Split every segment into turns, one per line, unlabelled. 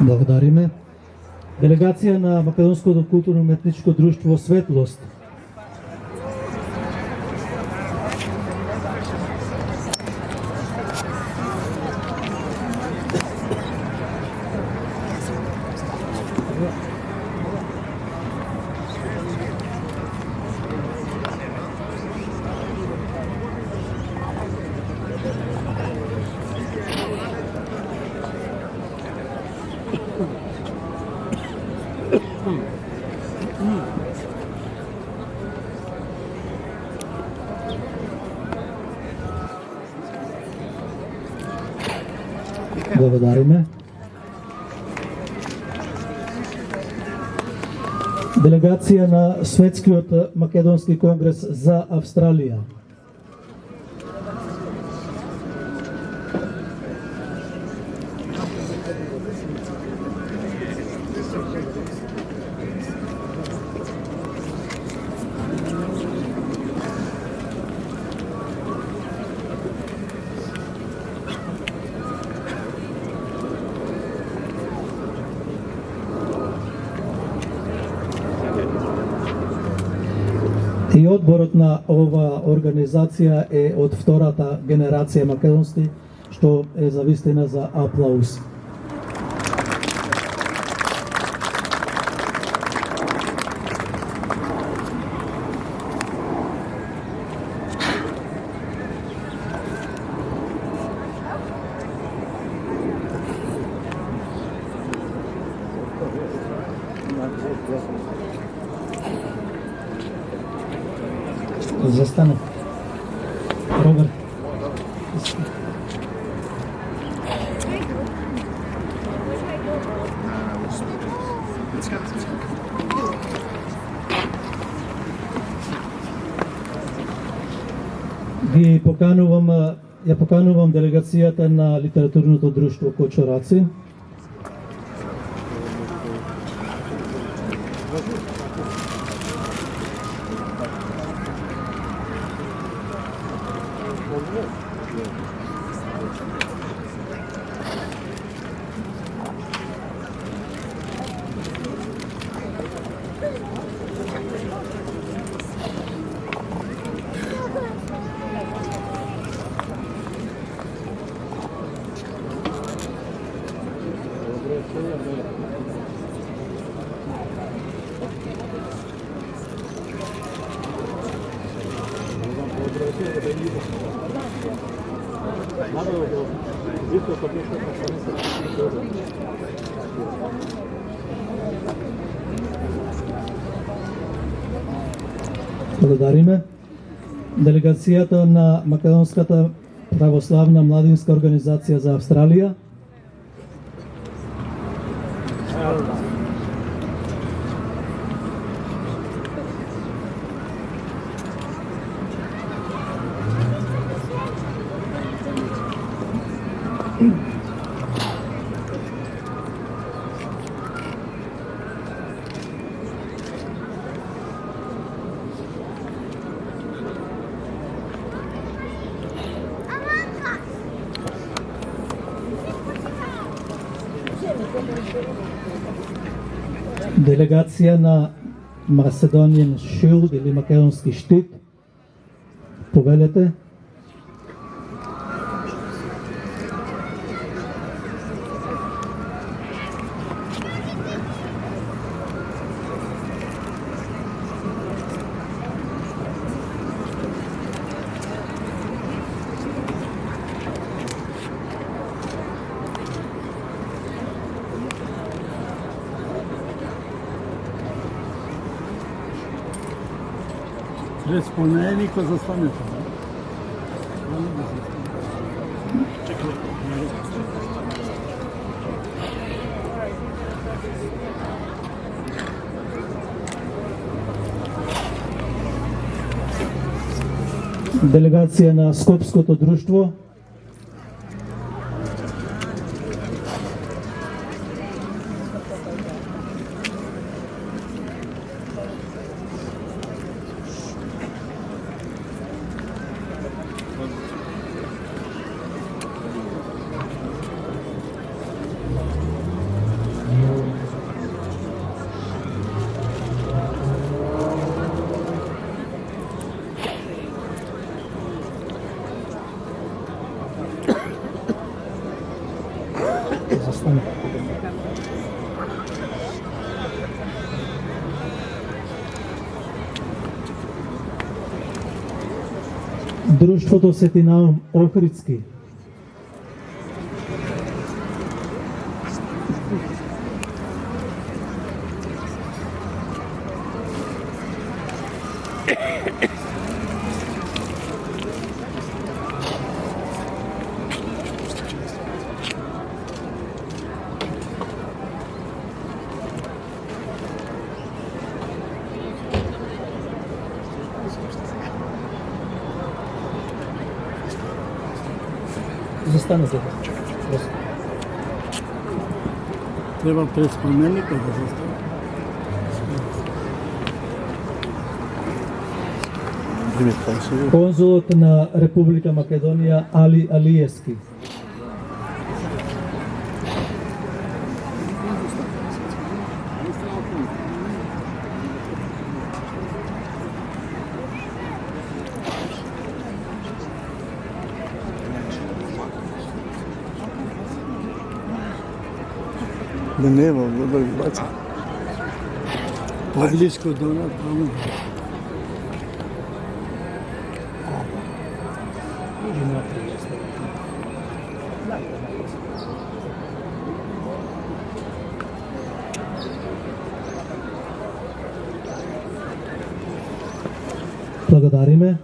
Благодариме. Делегација на Македонското културно-уметничко друштво Светлост. Благодариме. Делегација на Светскиот македонски конгрес за Австралија. И одборот на ова организација е од втората генерација македонски, што е завистина за аплауз. Застане. Роберт. Ја поканувам делегацијата на литературното друштво Кочораци. Благодариме. Делегацијата на Македонската православна младинска организација за Австралија. Делегација на Macedonian Shield или македонски штит. Повелете.
Споменикот за станете.
Делегација на Скопското друштво. Друштвото Свети Наум Охридски. Застанете.
Treba pred spomenikom da zastane.
Конзулот на Република Македонија Али Алиевски.
Да нема, да ги бача. По-близко до нас, по-близко.
Благодариме.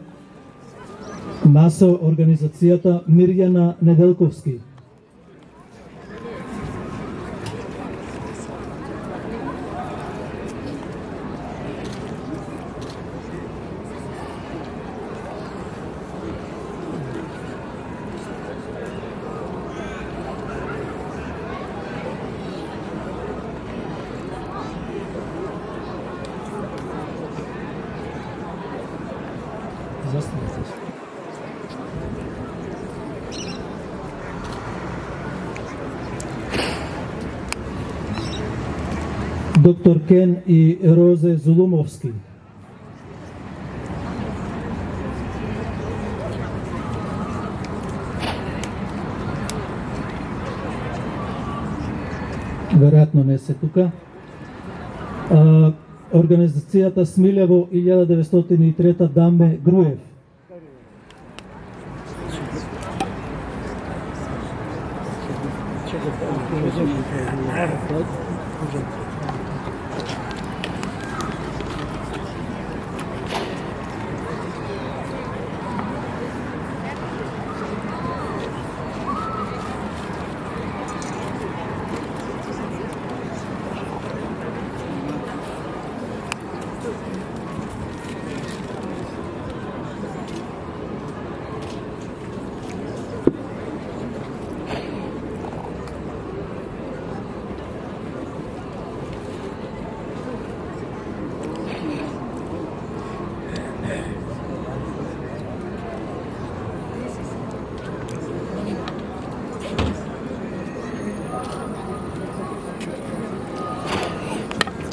НАСО организацијата Мирјана Неделковски. Доктор Кен и Розе Зулумовски. Веројатно не се тука. Организацијата Смилјево 1903 Даме Груев.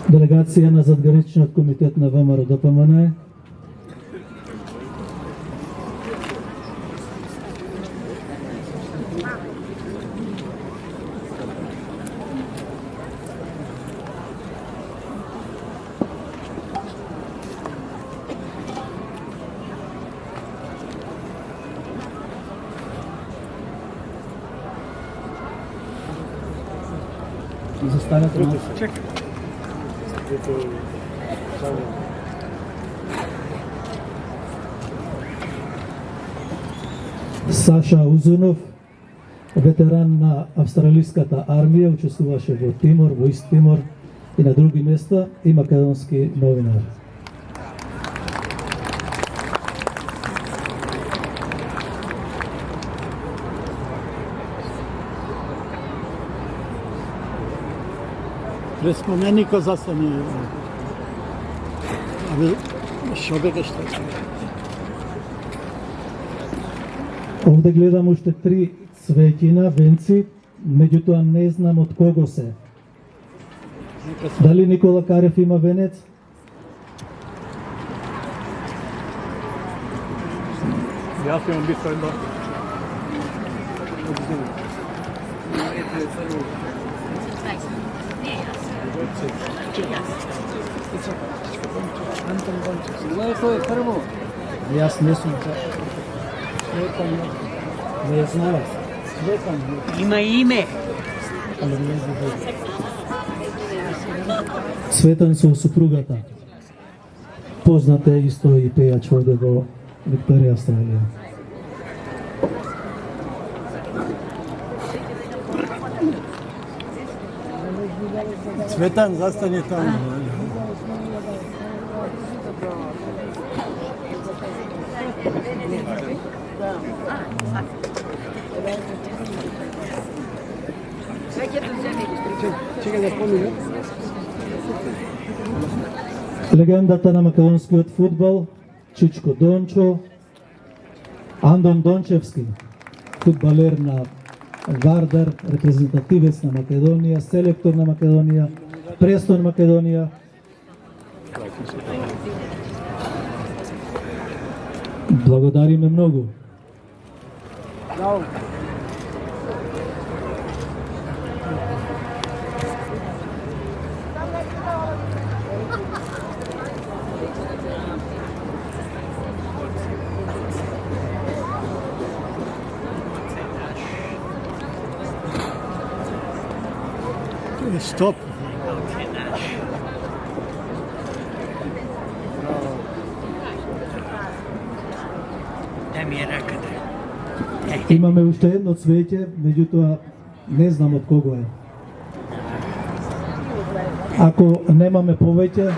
Делегација на задграничниот комитет на ВМРО ДПМН. Застанете на чекай. Саша Узунов, ветеран на австралиската армија, учествуваше во Тимор, во Ист Тимор и на други места, и македонски новинар.
Пред споменикот застани. Што бега што?
Овде гледам уште 3 цвеќина, венци, меѓутоа не знам од кого се. Дали Никола Карев има венец?
Јас имам бифренда.
Jaz nisam ne znala.
Ima ime.
Cvetan su suprugata. Poznate isto i pejač ovdje do Viktorije, Australije.
Cvetan, zastani tamo. Čekaj da spominjem.
Легендата на македонскиот фудбал, Чичко Дончо, Андон Дончевски, фудбалер на Вардар, репрезентативец на Македонија, селектор на Македонија, престон Македонија. Благодариме многу.
Stop.
Да ми е ръката.
Имаме уште едно цвеќе, меѓутоа не знам од кого е. Ако немаме повеќе,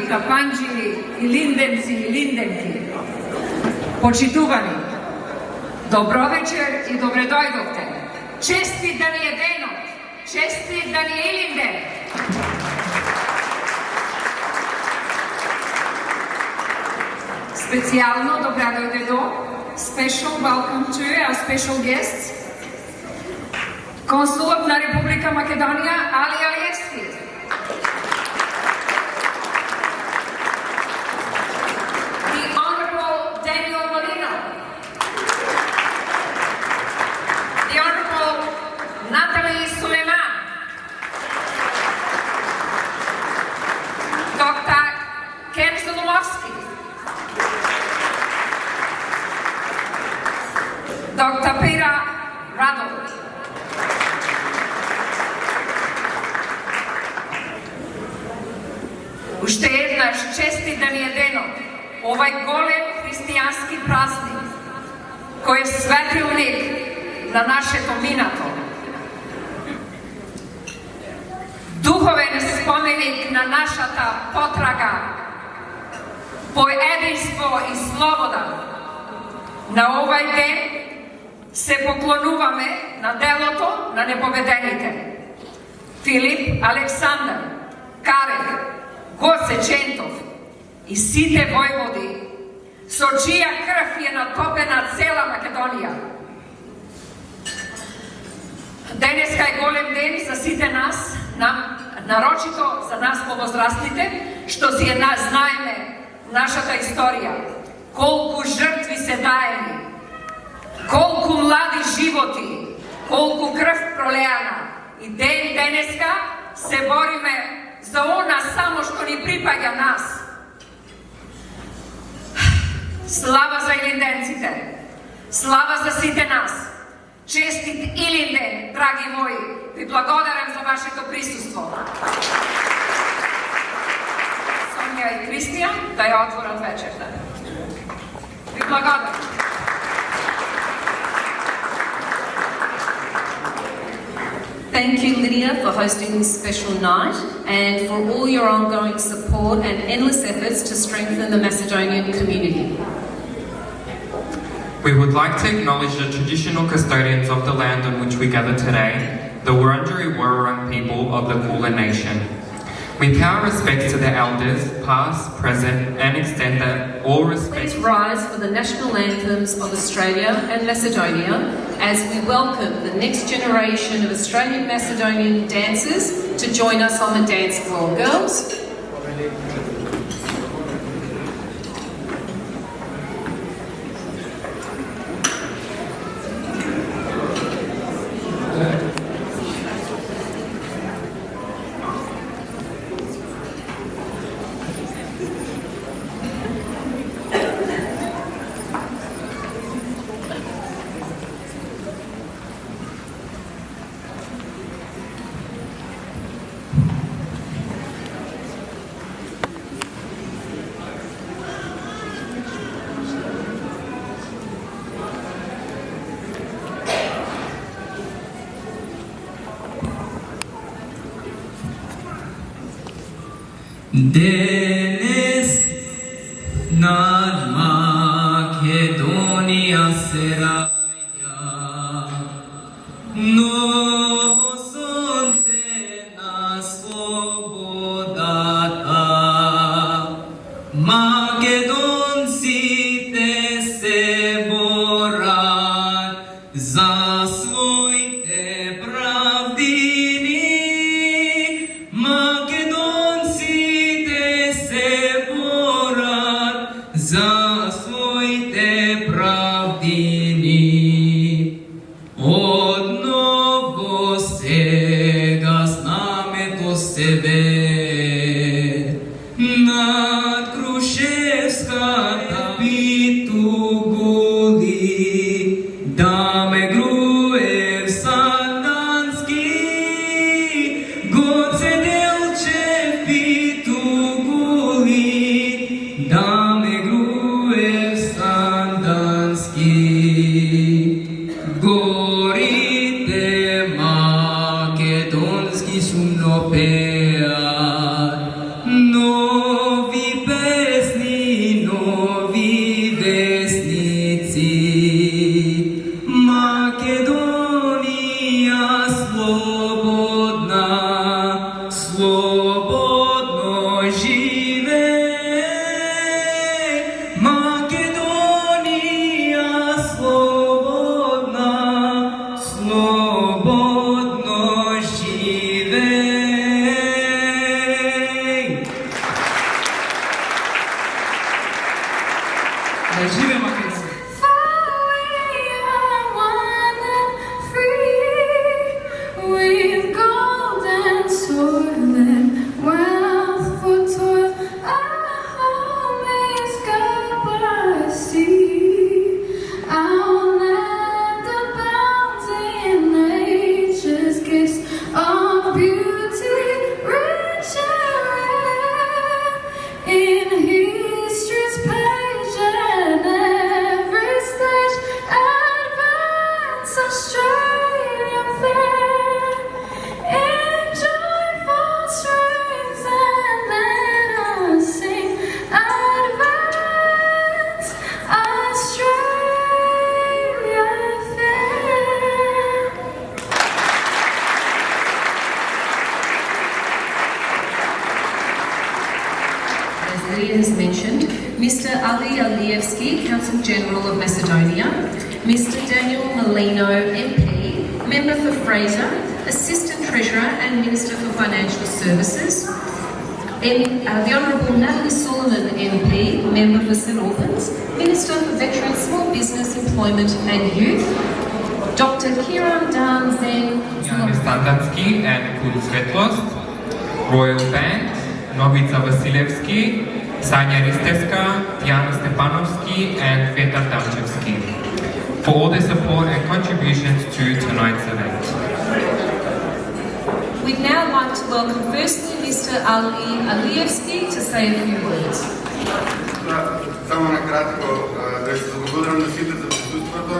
капанџи, илинденци и илинденки, почитувани, добро вечер и добре дојдовте. Честит да ни е денот, честит да ни е Илинден. Специјално добре дојде до special welcome to our special guests, Консулот на Република Македонија Али Алиевски, the Honourable Daniel Molino, the Honourable Natalie Suleiman, Dr. Ken Zulumovski, Dr. Peter Radov, уште еднаш честит да ни е денот, овај голем христијански празник, кој е светилник на нашето минато. Духовен споменик на нашата потрага по единство и слобода. На овај ден се поклонуваме на делото на неповедените. Филип Александар, Карев, Гоце Чентов и сите војводи, со чија крв е натопена цела Македонија. Денеска е голем ден за сите нас, нарочито за нас повозрастните, што си знаеме нашата историја, колку жртви се даени, колку млади животи, колку крв пролеана. И денеска се бориме за она само што ни припаѓа нас. Слава за илинденците, слава за сите нас. Честит Илинден, драги мои, ви благодарам за вашето присуство. Сонја и Кристијан да ја отворат вечерта. Ви благодарам.
Thank you, Lydia, for hosting this special night and for all your ongoing support and endless efforts to strengthen the Macedonian community.
We would like to acknowledge the traditional custodians of the land on which we gather today, the Wurundjeri Wurrung people of the Kulin Nation. We pay our respects to the elders, past, present, and extend that all respect.
Please rise for the national anthems of Australia and Macedonia as we welcome the next generation of Australian Macedonian dancers to join us on the dance floor. Girls?
Denes nad Makedonija se raja, novo sunce na slobodata. Makedonci te se borat za svojte pravdini. За своите правдини. Одново сега знамето себе над Крушевската битугули, да ме Груев Сандански, Гоце Делцев битугули, да ме горите македонски сунопеа, нови Žive Makedonija!
Has mentioned, Mr. Ali Alievski, Council General of Macedonia, Mr. Daniel Molino, MP, Member for Fraser, Assistant Treasurer and Minister for Financial Services, and the Honourable Natalie Solomon, MP, Member for St Albans, Minister for Veterans, Small Business, Employment and Youth, Dr. Kiran Dan Zen,
Janis Sandanski and Kud Svetlost, Royal Band, Novica Vasilevski, Sanja Ristevska, Diana Stepanovski and Petar Damchevski for all their support and contributions to tonight's event.
We'd now like to welcome firstly Mr. Ali Alievski to say a few words.
Само накратко да се благодарам на сите за присуството.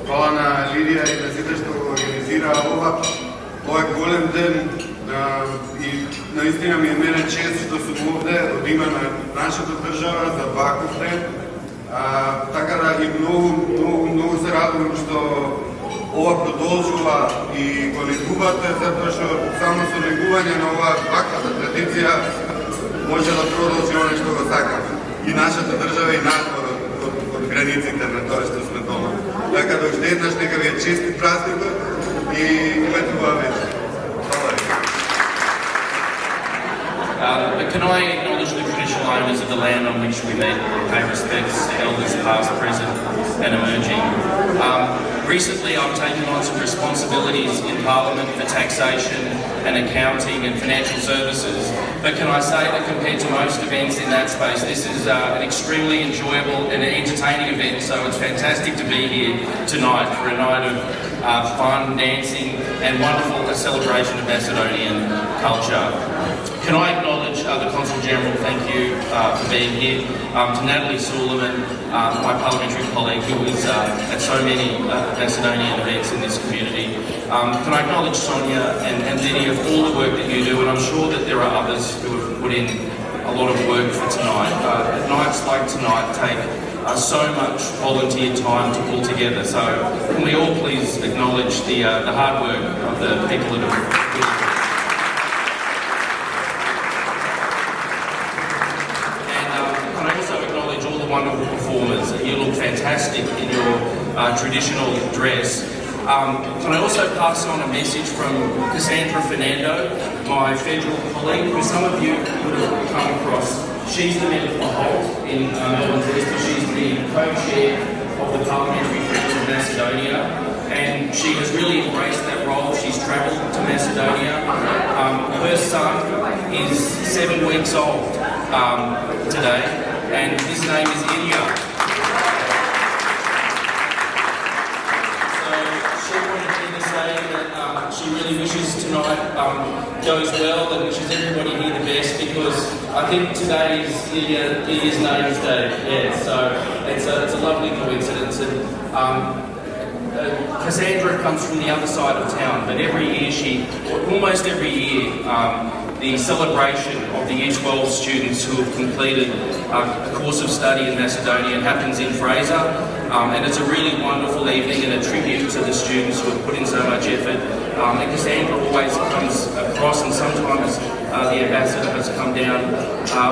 Хвала на Лидија и на сите што го организира ова е голем ден и наистина ми е мене чест што сум овде од име на нашата држава за ваков ден. Така да и многу се радувам што ова продолжува и го негувате, затоа што само со негување на оваа ваквата традиција може да продолжи оно што го сакаме. И нашата држава и надвор од границите на тоа што сме дома. Така да уште еднаш нека ви е честит празникот и имате убава вечер.
But can I acknowledge the traditional owners of the land on which we meet and pay respects to elders past, present and emerging. Recently I've taken on some responsibilities in Parliament for taxation and accounting and financial services, but can I say that compared to most events in that space, this is an extremely enjoyable and entertaining event, so it's fantastic to be here tonight for a night of fun, dancing and wonderful celebration of Macedonian culture. Can I acknowledge the Consul General, thank you for being here, to Natalie Solomon, my parliamentary colleague who is at so many Macedonian events in this community. Can I acknowledge Sonia and Lydia for all the work that you do, and I'm sure that there are others who have put in a lot of work for tonight. Nights like tonight take so much volunteer time to pull together, so can we all please acknowledge the hard work of the people that have wonderful performers. You look fantastic in your traditional dress. Can I also pass on a message from Cassandra Fernando, my federal colleague, who some of you would have come across. She's the member for Holt in Melbourne. She's the co-chair of the Parliamentary Friends of Macedonia, and she has really embraced that role. She's travelled to Macedonia. Her son is 7 weeks old today, and his name is Ilya. So she wanted me to say that she really wishes tonight goes well and wishes everybody here the best, because I think today is Ilya's name's day. Yeah, so it's a lovely coincidence. And Cassandra comes from the other side of town, but every year almost every year, the celebration of the Year 12 students who have completed a course of study in Macedonia happens in Fraser, and it's a really wonderful evening and a tribute to the students who have put in so much effort. And Cassandra always comes across, and sometimes the ambassador has come down.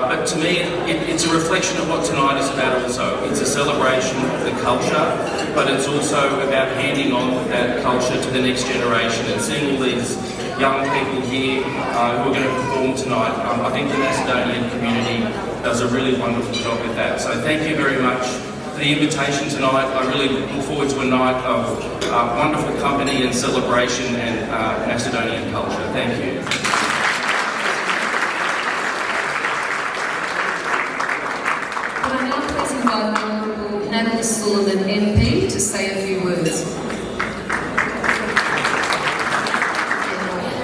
But to me, it's a reflection of what tonight is about also. It's a celebration of the culture, but it's also about handing on that culture to the next generation, and seeing all these young people here who are going to perform tonight. I think the Macedonian community does a really wonderful job with that. So thank you very much for the invitation tonight. I really look forward to a night of wonderful company and celebration and Macedonian culture. Thank you.
Could I now please invite the Honourable Natalie Sullivan MP to say a few words.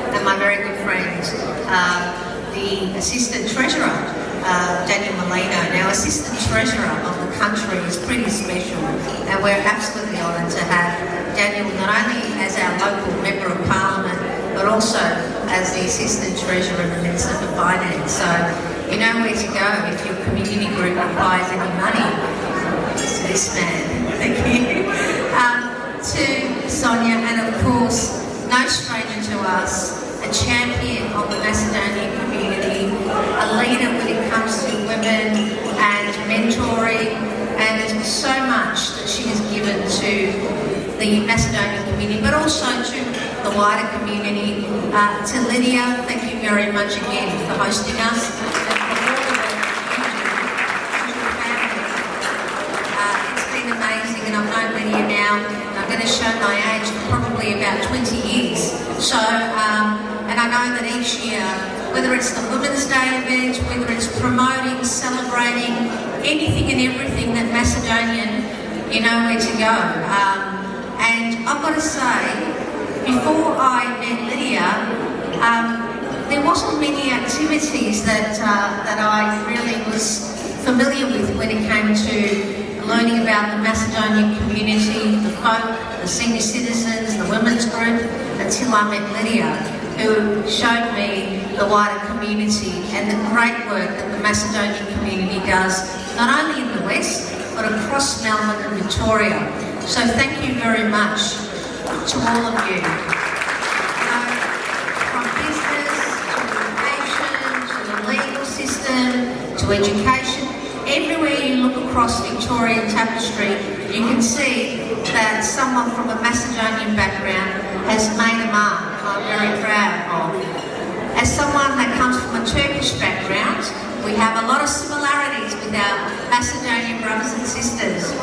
And my very good friend, the Assistant Treasurer, Daniel Molino. Now, Assistant Treasurer of the country is pretty special, and we're absolutely honoured to have Daniel not only as our local Member of Parliament, but also as the Assistant Treasurer and the Minister for Finance. So you know where to go if your community group requires any money. It's this man. Thank you. To Sonia, and of course, no stranger to us, a champion of the Macedonian community, a leader when it comes to women and mentoring, and so much that she has given to the Macedonian community, but also to the wider community. To Lydia, thank you very much again for hosting us. And for all the work that you do, and your family. It's been amazing, and I've known Lydia now, and I'm going to show my age, for probably about 20 years. So, and I know that each year, whether it's the Women's Day event, whether it's promoting, celebrating, anything and everything that Macedonian, you know where to go. And I've got to say, before I met Lydia, there wasn't many activities that I really was familiar with when it came to learning about the Macedonian community, the folk, the senior citizens, the women's group, until I met Lydia, who showed me the wider community and the great work that the Macedonian community does, not only in the West, but across Melbourne and Victoria. So thank you very much to all of you. From business, to innovation, to the legal system, to education, everywhere you look across Victorian tapestry, you can see that someone from a Macedonian background has made a mark. I'm very proud of. As someone that comes from a Turkish background, we have a lot of similarities with our Macedonian brothers and sisters.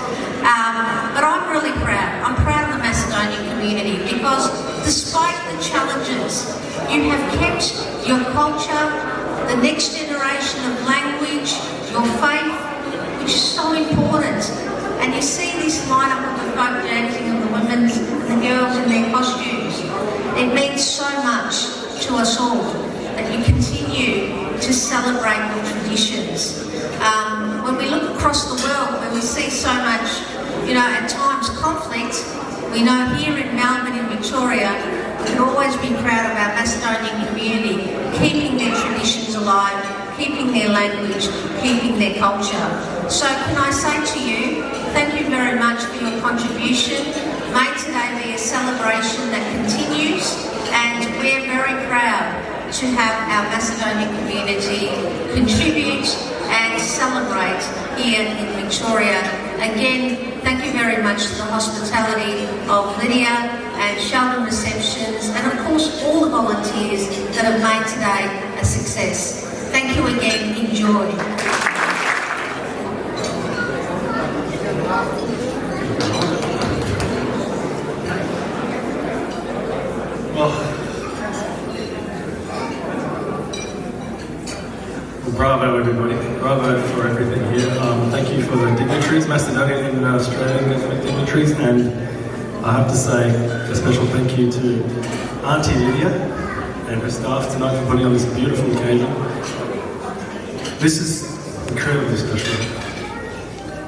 But I'm really proud. I'm proud of the Macedonian community because despite the challenges, you have kept your culture, the next generation of language, your faith, which is so important. And you see this lineup of the folk dancing of the women and the girls in their costumes. It means so much to us all that you continue to celebrate your traditions. When we look across the world, when we see so much, at times conflict, we know here in Melbourne and Victoria, we can always be proud of our Macedonian community, keeping their traditions alive, keeping their language, keeping their culture. So can I say to you, thank you very much for your contribution. May today be a celebration that continues, and we're very proud to have our Macedonian community contribute and celebrate here in Victoria. Again, thank you very much to the hospitality of Lydia and Sheldon Receptions, and of course all the volunteers that have made today a success. Thank you again. Enjoy.
Bravo everybody, bravo for everything here. Thank you for the dignitaries, Macedonian and Australian government dignitaries, and I have to say a special thank you to Auntie Lydia and her staff tonight for putting on this beautiful occasion. This is incredibly special,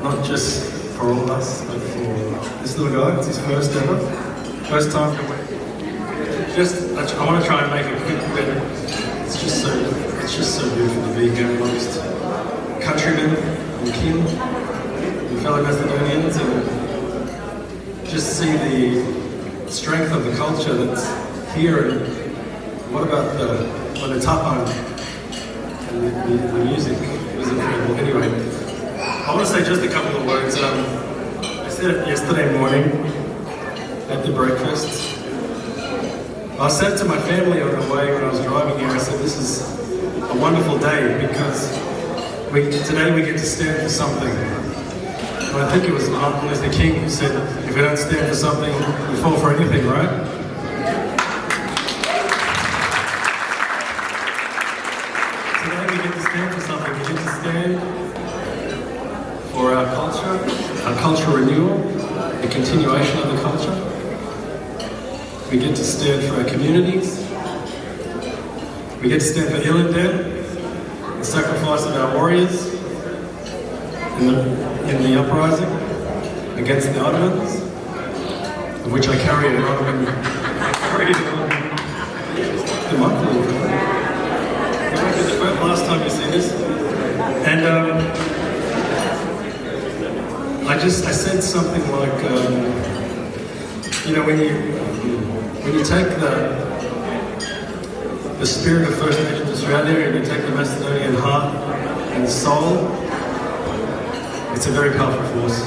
not just for all of us, but for this little guy. It's his first ever, first time. I want to try and make it quick, but it's just so beautiful to be here amongst countrymen and kin and fellow Macedonians, and just see the strength of the culture that's here. And what about the tapa and the music? It was incredible. Anyway, I want to say just a couple of words. I said it yesterday morning at the breakfast. I said to my family on the way when I was driving here, I said, this is a wonderful day because today we get to stand for something. And I think it was Martin Luther King who said, if we don't stand for something, we fall for anything, right? Today we get to stand for something. We get to stand for our cultural renewal, the continuation of the culture. We get to stand for our communities. We get to stand for Ilinden, the sacrifice of our warriors in the uprising against the Ottomans, of which I carry an Ottoman. It might be the last time you see this. And I said something like, you know, when you take the spirit of First Nations Australia and you take the Macedonian heart and soul, it's a very powerful force.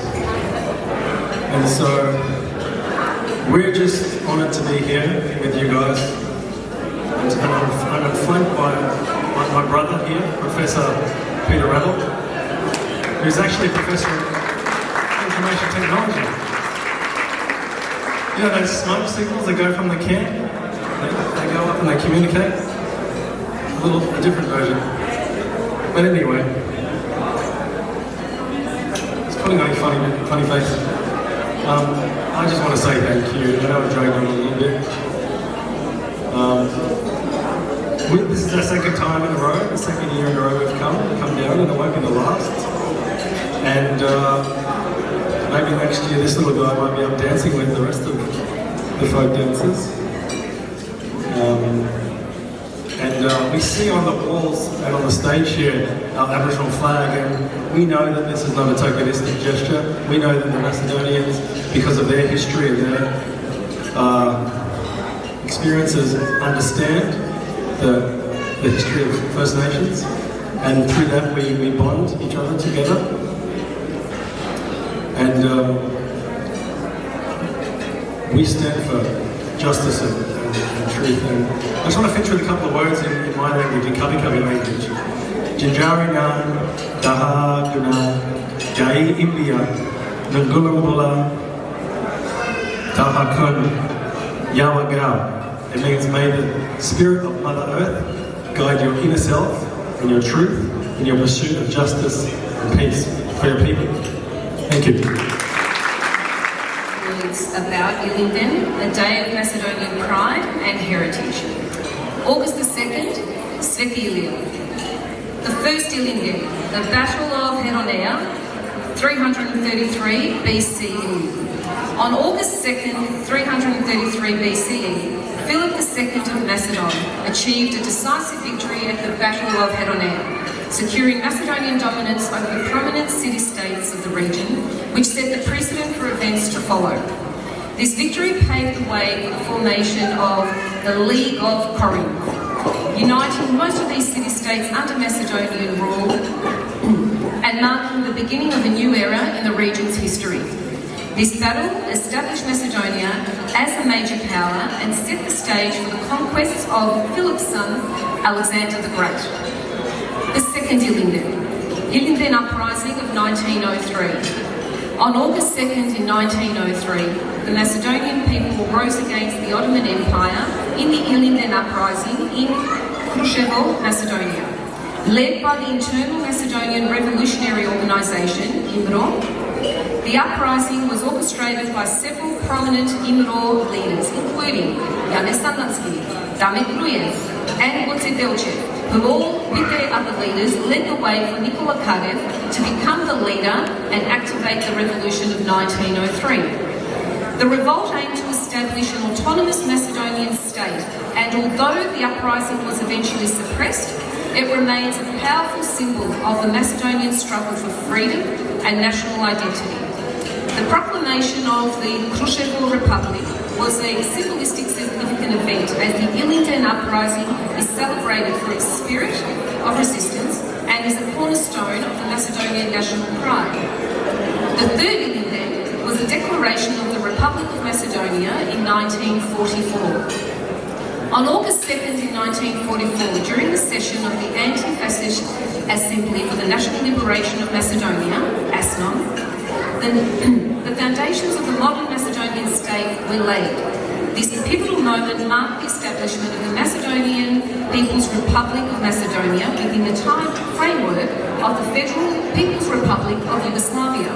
And so we're just honoured to be here with you guys. And I'm flanked by my brother here, Professor Peter Rattle, who's actually a Professor of Information Technology. You know those smoke signals that go from the camp? They go up and they communicate? A different version. But anyway, it's putting on funny face. I just want to say thank you. I know I've dragged on a little bit. This is our second time in a row, the second year in a row we've come down, and it won't be the last. And maybe next year this little guy might be up dancing with the rest of the folk dancers. We see on the walls and on the stage here our Aboriginal flag, and we know that this is not a tokenistic gesture. We know that the Macedonians, because of their history and their experiences, understand the history of First Nations, and through that we bond each other together. And we stand for justice and truth. And I just want to finish with a couple of words in my language, in Kabi language. Jinjari nan, daha guna, jai imbia, nungulambula, tahakun, yawagao. It means, may the spirit of Mother Earth guide your inner self and your truth in your pursuit of justice and peace for your people. Thank you.
Words about Ilinden, a day of Macedonian pride and heritage. August the 2nd, Srecen. The first Ilinden, the Battle of Heronea, 333 BCE. On August 2nd, 333 BCE, Philip II of Macedon achieved a decisive victory at the Battle of Heronea, securing Macedonian dominance over the prominent city-states of the region, which set the precedent for events to follow. This victory paved the way for the formation of the League of Corinth, uniting most of these city-states under Macedonian rule and marking the beginning of a new era in the region's history. This battle established Macedonia as a major power and set the stage for the conquests of Philip's son, Alexander the Great. The second Ilinden uprising of 1903. On August 2nd in 1903, the Macedonian people rose against the Ottoman Empire in the Ilinden uprising in Kruševo, Macedonia. Led by the internal Macedonian Revolutionary Organisation, IMRO, the uprising was orchestrated by several prominent IMRO leaders, including Janez Sandanski, Damir Grujev, and GOCE DELCEV, who all, with their other leaders, led the way for Nikola Karev to become the leader and activate the revolution of 1903. The revolt aimed to establish an autonomous Macedonian state, and although the uprising was eventually suppressed, it remains a powerful symbol of the Macedonian struggle for freedom and national identity. The proclamation of the Kruševo Republic was a symbolistic significant event, as the Ilinden uprising is celebrated for its spirit of resistance and is a cornerstone of the Macedonian national pride. The third Ilinden was the declaration of the Republic of Macedonia in 1944. On August 2nd in 1944, during the session of the Anti-Fascist Assembly for the National Liberation of Macedonia, ASNOM, The foundations of the modern Macedonian state were laid. This pivotal moment marked the establishment of the Macedonian People's Republic of Macedonia within the time framework of the Federal People's Republic of Yugoslavia.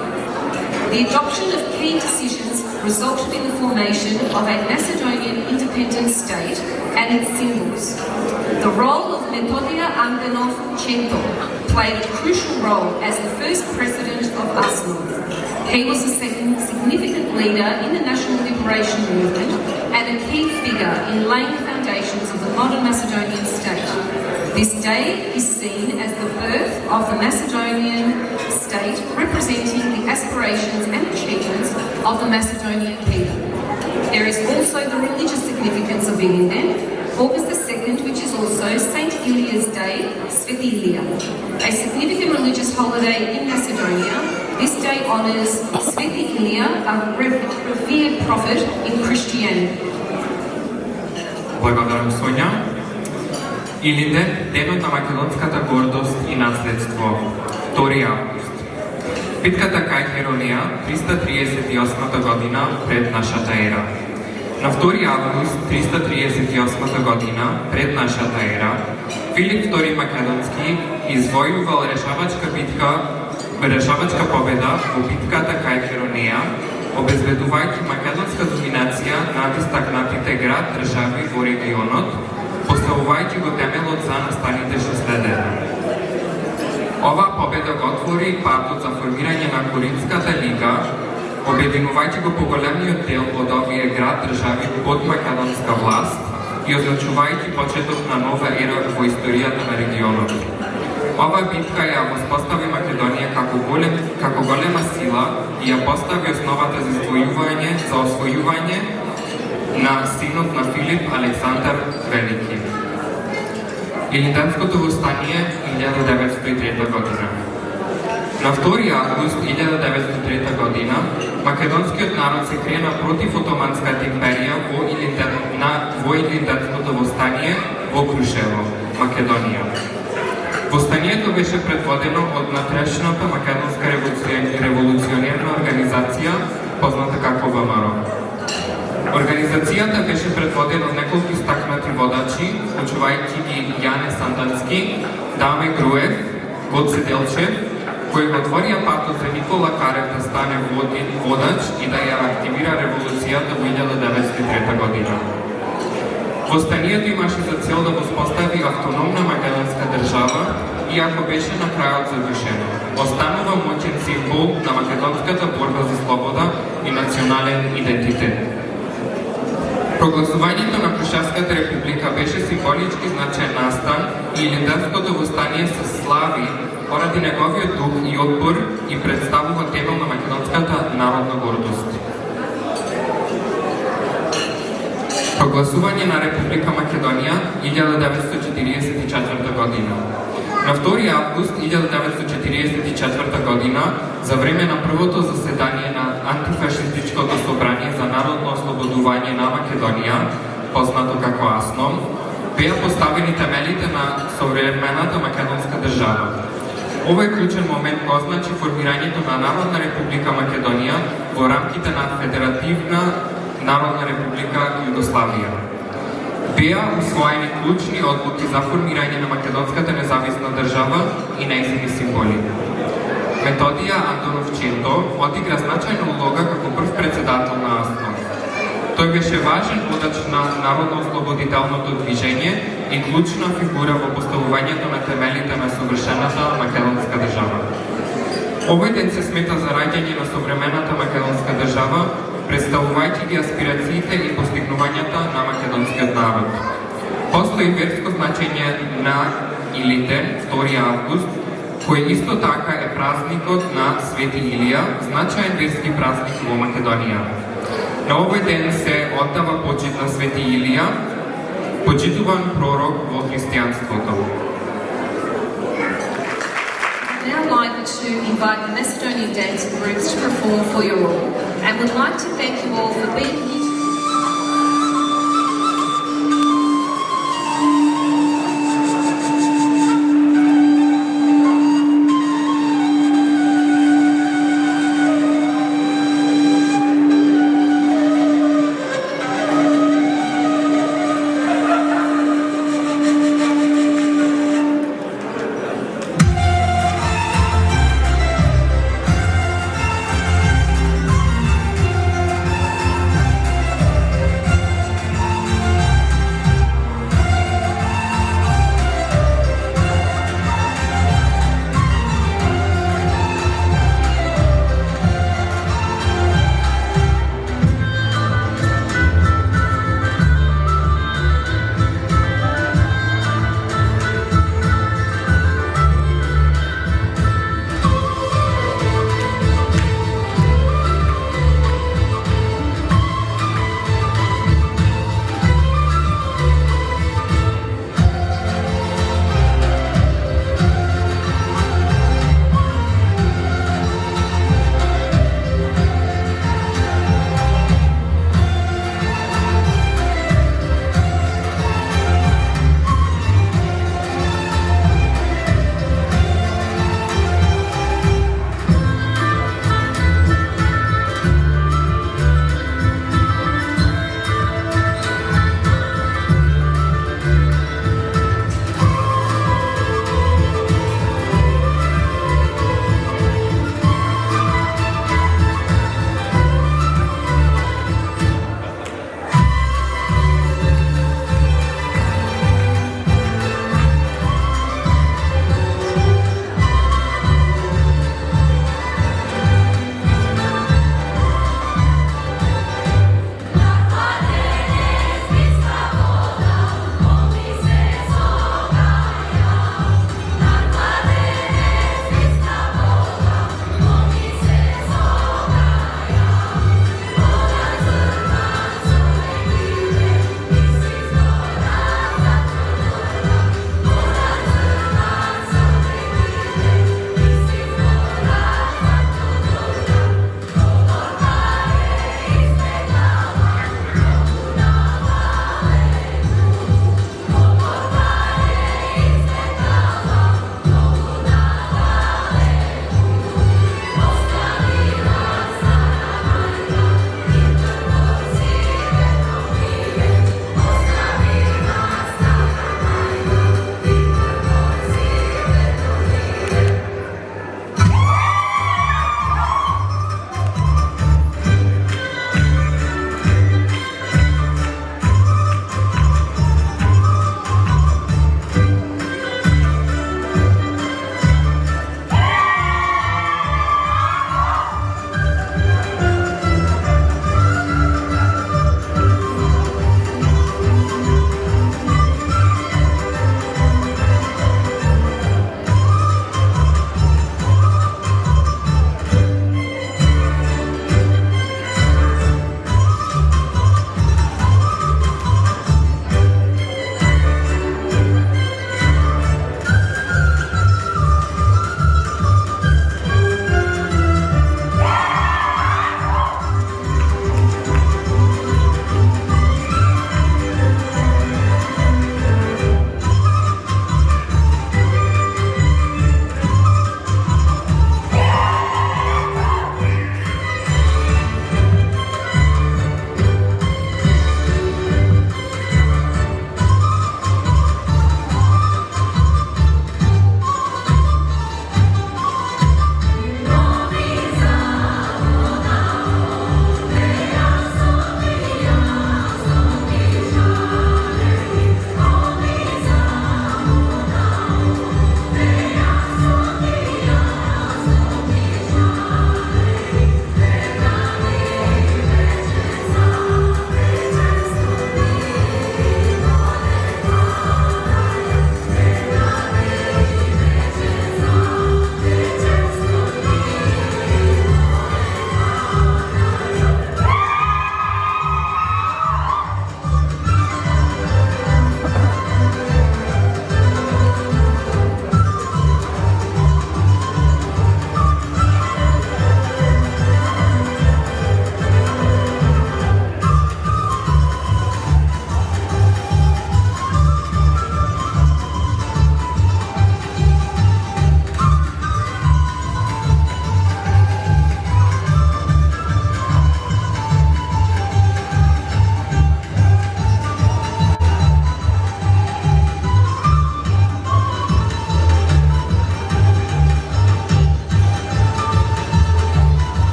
The adoption of key decisions resulted in the formation of a Macedonian independent state and its symbols. The role of Metodio Anganov-Chento played a crucial role as the first president of ASNOM. He was a significant leader in the national liberation movement and a key figure in laying the foundations of the modern Macedonian state. This day is seen as the birth of the Macedonian state, representing the aspirations and achievements of the Macedonian people. There is also the religious significance of Ilinden, August the 2nd, which is also Saint Ilia's Day, Sveti Ilia. A significant religious holiday in Macedonia, this day honours Sveti Ilia, a revered prophet in Christianity.
Благодарам, Сонја. Илинден, денот на македонската гордост и наследство. 2 август. Битката кај Херонија, 338 година пред нашата ера. На 2 август 338 година пред нашата ера, Филип II Македонски извојувал решавачка победа во битката кај Херонија, обезбедувајќи македонска доминација над истакнатите град држави во регионот, поставувајќи го темелот за настаните 6 дена. Ова победа го отвори патот за формирање на Коринската лига, обединувајќи го поголемиот дел од овие град држави под македонска власт и означувајќи почеток на нова ера во историјата на регионот. Ова битка ја воспостави Македонија како голема сила и ја постави основата за освојување на синот на Филип Александар Велики. Илинденското востание 1903 година. На 2 август 1903 година македонскиот народ се крена против Отоманската империја во Илинденското востание во Крушево, Македонија. Востанието беше предводено од натрешната македонска револуционерна организација, позната како ВМРО. Организацијата беше предводена од неколку истакнати водачи, вклучувајќи ги Јане Сандански, Даме Груев, GOCE DELCEV, кои го отворија патот за Никола Карев да стане водач и да ја активира револуцијата во 1903 година. Востанието имаше за цел да воспостави автономна македонска држава, иако беше на крајот завршено. Останува моќен символ на македонската борба за слобода и национален идентитет. Прогласувањето на Крушевската република беше символички значаен настан и Илинденското востание се слави поради неговиот дух и отпор и представува темел на македонската народна гордост. Прогласување на Република Македонија 1944 година. На 2 август 1944 година, за време на првото заседание на антифашистичкото собрание за народно ослободување на Македонија, познато како АСНОМ, беа поставени темелите на современата македонска држава. Овој клучен момент го означи формирањето на Народна република Македонија во рамките на Федеративна Народна република Југославија. Беа усвоени клучни одлуки за формирање на македонската независна држава и нејзини символи. Методија Антонов-Ченто одигра значајна улога како прв председател на АСНОМ. Тој беше важен водач на народно-ослободителното движење и клучна фигура во поставувањето на темелите на совршената македонска држава. Овој ден се смета за раѓање на современата македонска држава, представувајќи ги аспирациите и постигнувањата на македонскиот народ. Постои верско значење на Илинден, 2 август, кој исто така е празникот на Свети Илија, значаен верски празник во Македонија. На овој ден се оддава почит на Свети Илија, почитуван пророк во христијанството.
Now I'd like to invite the Macedonian dance groups to perform for you all, and would like to thank you all for being here.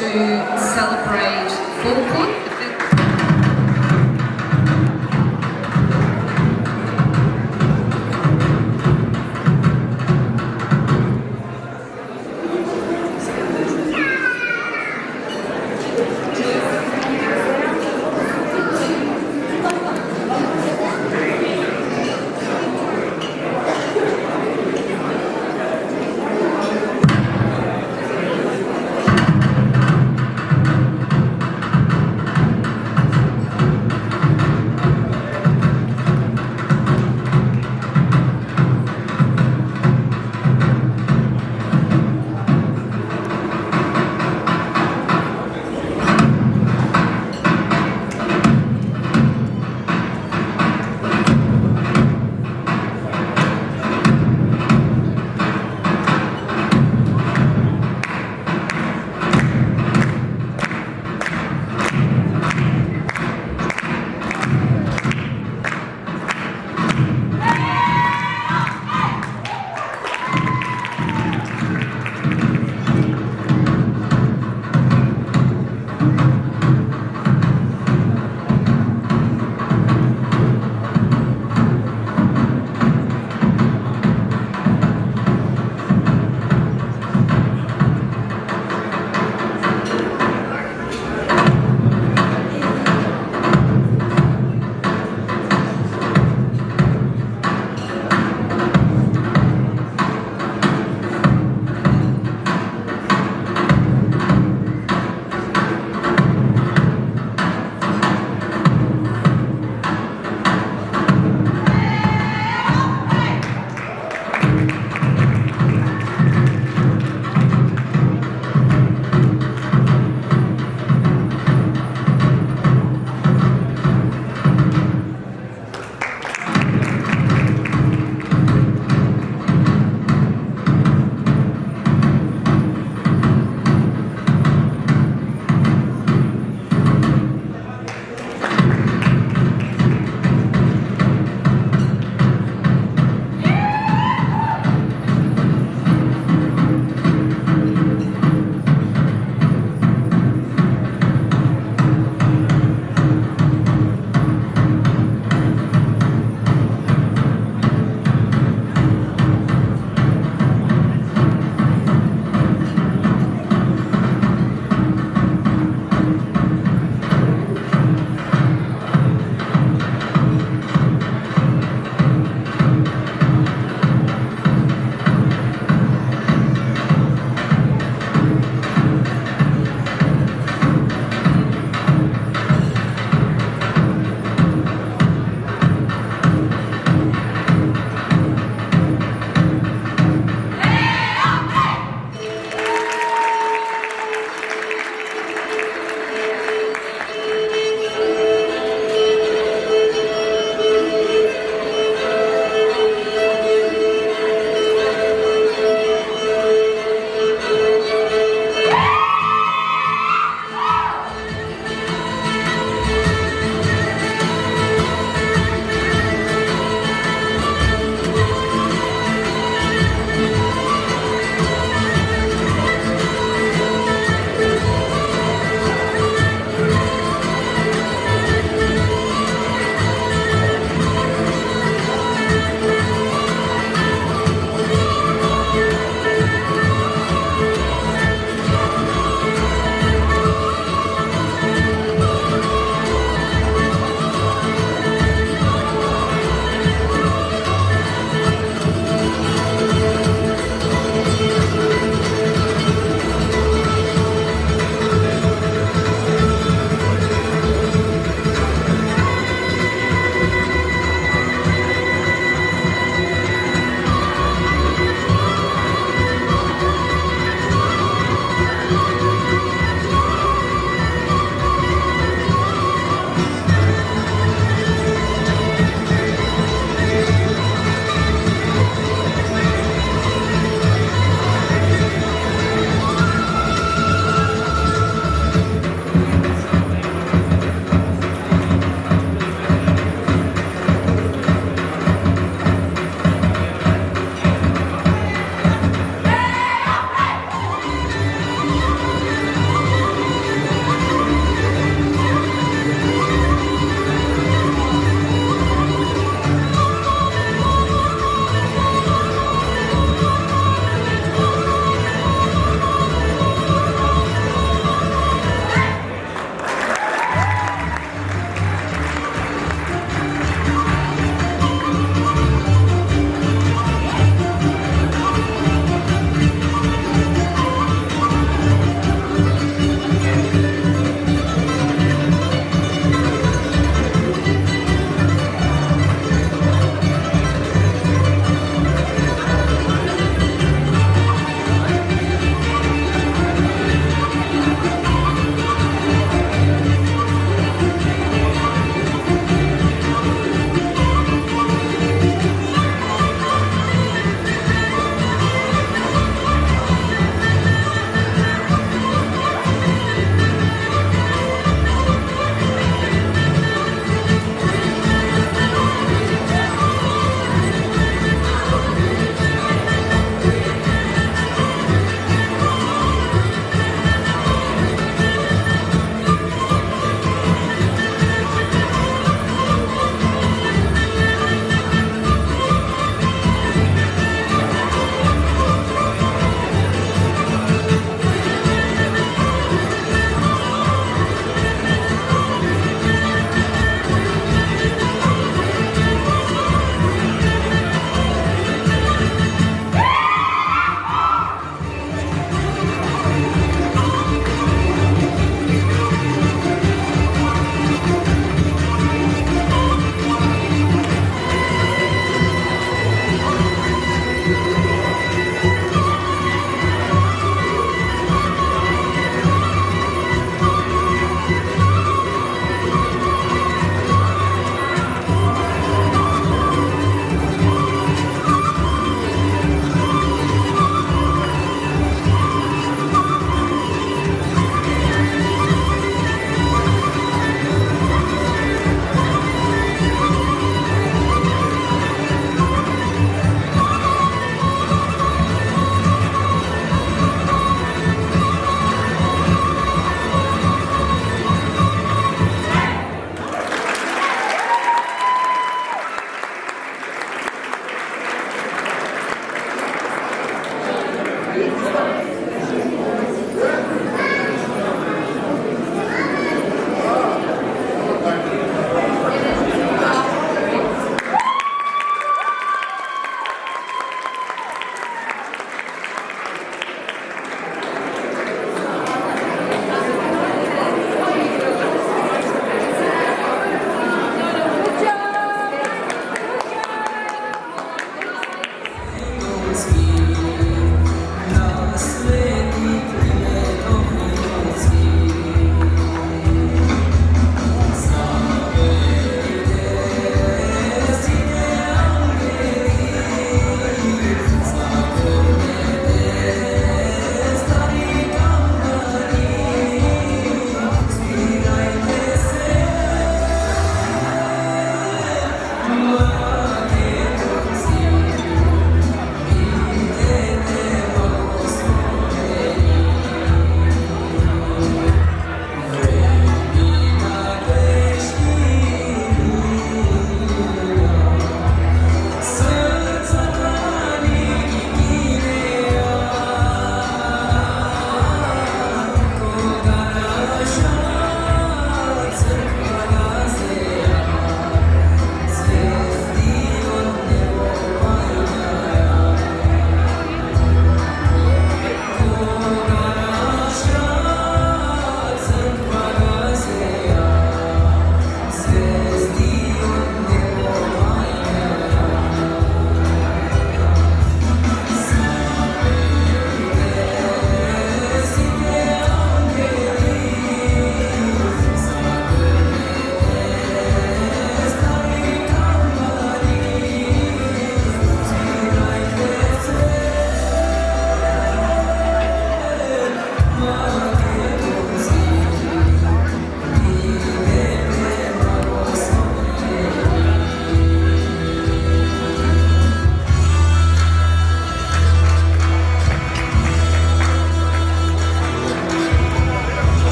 to celebrate POVOD.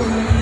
Lord.